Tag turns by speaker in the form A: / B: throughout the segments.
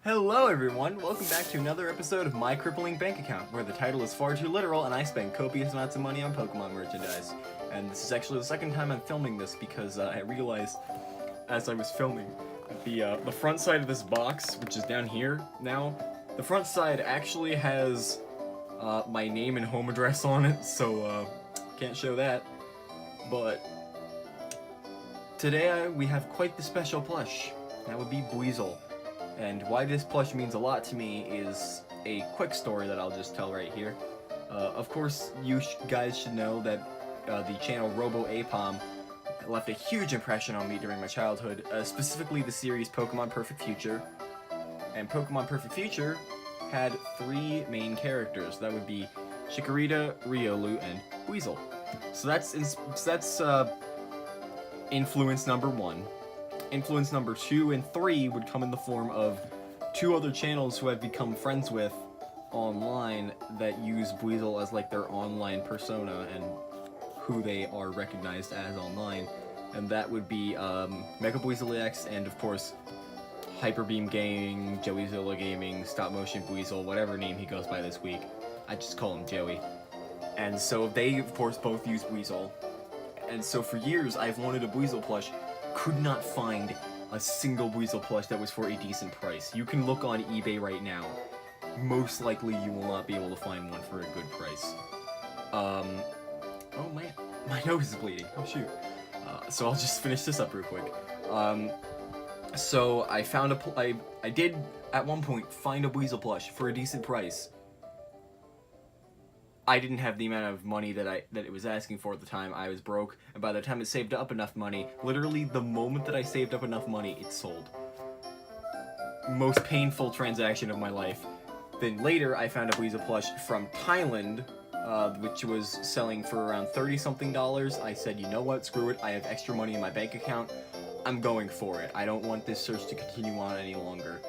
A: Hello everyone, welcome back to another episode of My Crippling Bank Account, where the title is far too literal and I spend copious amounts of money on Pokemon merchandise. And this is actually the second time I'm filming this because I realized as I was filming that the front side of this box, which is down here now, the front side actually has my name and home address on it, so can't show that. But today we have quite the special plush. That would be BUIZEL. And why this plush means a lot to me is a quick story that I'll just tell right here. Of course, you guys should know that the channel Robo Apom left a huge impression on me during my childhood, specifically the series Pokemon Perfect Future. And Pokemon Perfect Future had three main characters. That would be Chikorita, Riolu, and BUIZEL. So that's influence number one. Influence number 2 and 3 would come in the form of two other channels who I've become friends with online that use BUIZEL as like their online persona and who they are recognized as online. And that would be Mega BUIZEL X and of course Hyper Beam Gaming, Joey Zilla Gaming, Stop Motion BUIZEL, whatever name he goes by this week. I just call him Joey. And so they of course both use BUIZEL. And so for years I've wanted a BUIZEL plush. Could not find a single BUIZEL plush that was for a decent price. You can look on eBay right now. Most likely you will not be able to find one for a good price. Oh man, my nose is bleeding. Oh shoot. So I'll just finish this up real quick. So I found I did at one point find a BUIZEL plush for a decent price. I didn't have the amount of money that it was asking for at the time. I was broke, and by the time it saved up enough money, literally the moment that I saved up enough money, it sold. Most painful transaction of my life. Then later, I found a BUIZEL plush from Thailand, which was selling for around $30-something. I said, you know what, screw it, I have extra money in my bank account, I'm going for it. I don't want this search to continue on any longer.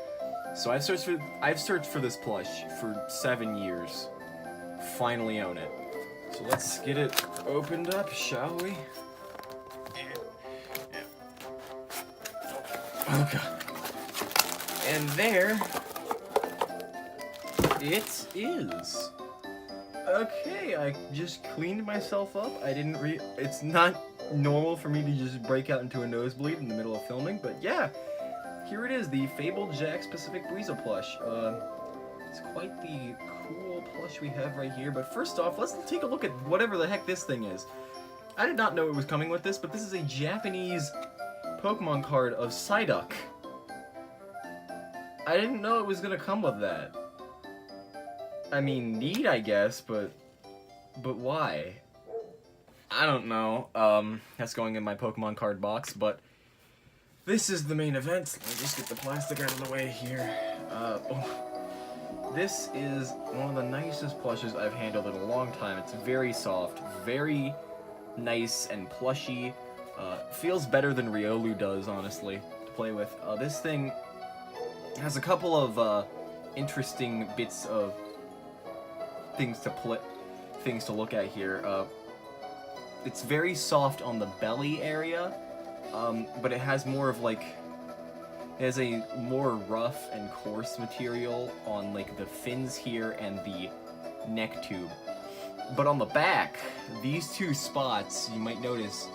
A: So I've searched for this plush for 7 years. Finally own it. So let's get it opened up, shall we? Oh god. And there it is. Okay, I just cleaned myself up. It's not normal for me to just break out into a nosebleed in the middle of filming, but yeah. Here it is, the fabled Jakks Pacific BUIZEL plush. It's quite the cool plush we have right here, but first off, let's take a look at whatever the heck this thing is. I did not know it was coming with this, but this is a Japanese Pokemon card of Psyduck. I didn't know it was gonna come with that. I mean, neat, I guess, but why? I don't know. That's going in my Pokemon card box, but this is the main event. Let me just get the plastic out of the way here. This is one of the nicest plushes I've handled in a long time. It's very soft, very nice and plushy. Feels better than Riolu does, honestly, to play with. This thing has a couple of interesting bits of things to look at here. It's very soft on the belly area, but it has more of like. It has a more rough and coarse material on like the fins here and the neck tube. But on the back, these two spots, you might notice,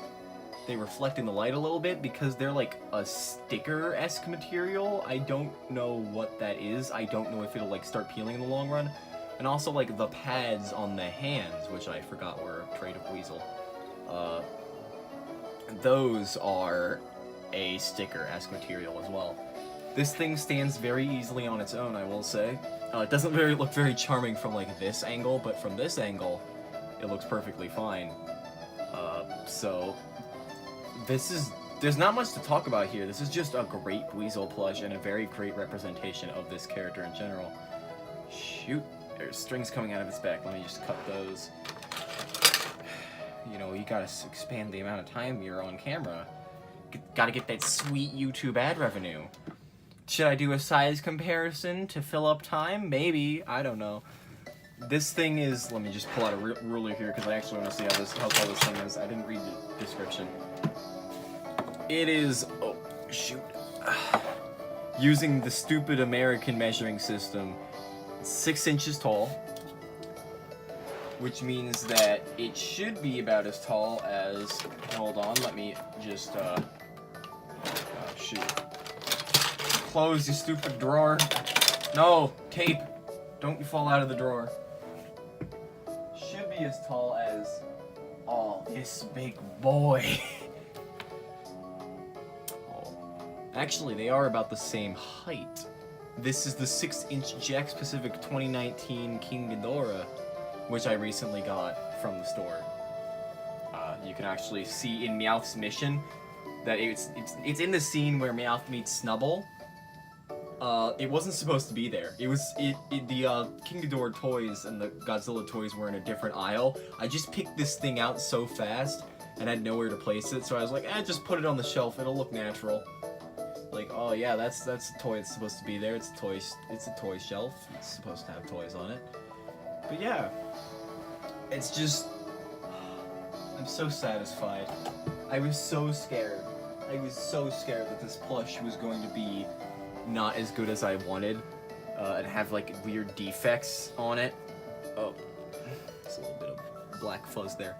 A: they reflect in the light a little bit because they're like a sticker-esque material. I don't know what that is. I don't know if it'll like start peeling in the long run. And also like the pads on the hands, which I forgot were a trait of BUIZEL. Those are a sticker-esque material as well. This thing stands very easily on its own, I will say. It doesn't look very charming from like this angle, but from this angle, it looks perfectly fine. So there's not much to talk about here. This is just a great BUIZEL plush and a very great representation of this character in general. Shoot, there's strings coming out of its back. Let me just cut those. You know, you gotta expand the amount of time you're on camera. Gotta get that sweet YouTube ad revenue. Should I do a size comparison to fill up time? Maybe. I don't know. This thing is... Let me just pull out a ruler here because I actually want to see how tall this thing is. I didn't read the description. It is... Oh, shoot. using the stupid American measuring system, 6 inches tall, which means that it should be about as tall as, hold on, let me just, oh shoot. Close, you stupid drawer. No, tape. Don't you fall out of the drawer. Should be as tall as, oh, this big boy. Oh. Actually, they are about the same height. This is the 6-inch Jakks Pacific 2019 King Ghidorah, which I recently got from the store. You can actually see in Meowth's mission that it's in the scene where Meowth meets Snubbull. It wasn't supposed to be there. The King Ghidorah toys and the Godzilla toys were in a different aisle. I just picked this thing out so fast and had nowhere to place it, so I was like, just put it on the shelf. It'll look natural. Like, oh yeah, that's a toy that's supposed to be there. It's a toy shelf. It's supposed to have toys on it. But yeah, it's just, I'm so satisfied. I was so scared. I was so scared that this plush was going to be not as good as I wanted, and have like weird defects on it. Oh, it's a little bit of black fuzz there.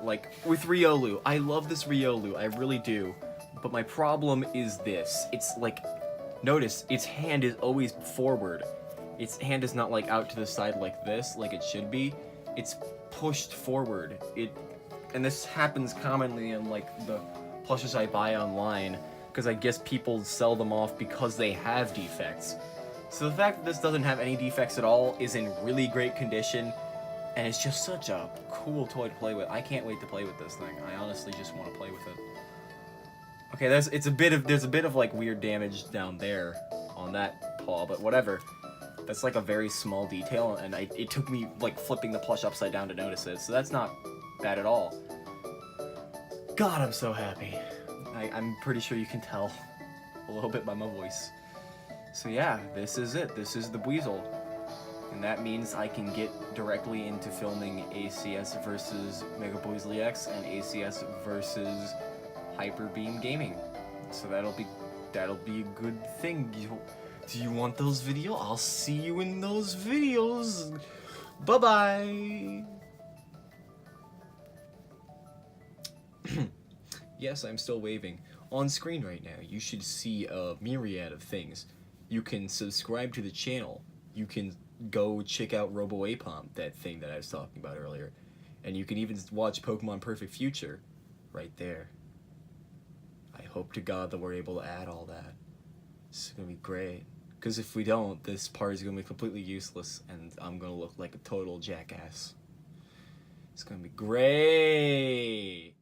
A: Like with Riolu, I love this Riolu, I really do. But my problem is this. It's like, notice its hand is always forward. Its hand is not like out to the side like this, like it should be. It's pushed forward. And this happens commonly in like the plushes I buy online, because I guess people sell them off because they have defects. So the fact that this doesn't have any defects at all is in really great condition, and it's just such a cool toy to play with. I can't wait to play with this thing. I honestly just want to play with it. Okay, there's a bit of like weird damage down there on that paw, but whatever. That's like a very small detail, and it took me like flipping the plush upside down to notice it, so that's not bad at all. God, I'm so happy. I'm pretty sure you can tell a little bit by my voice. So yeah, this is it. This is the BUIZEL. And that means I can get directly into filming ACS versus Mega BUIZEL EX and ACS versus Hyper Beam Gaming. So that'll be a good thing. Do you want those videos? I'll see you in those videos. Bye-bye. Yes, I'm still waving. On screen right now, you should see a myriad of things. You can subscribe to the channel. You can go check out Robo-Apom, that thing that I was talking about earlier. And you can even watch Pokemon Perfect Future right there. I hope to God that we're able to add all that. It's gonna be great. Because if we don't, this part is gonna be completely useless and I'm gonna look like a total jackass. It's gonna be great.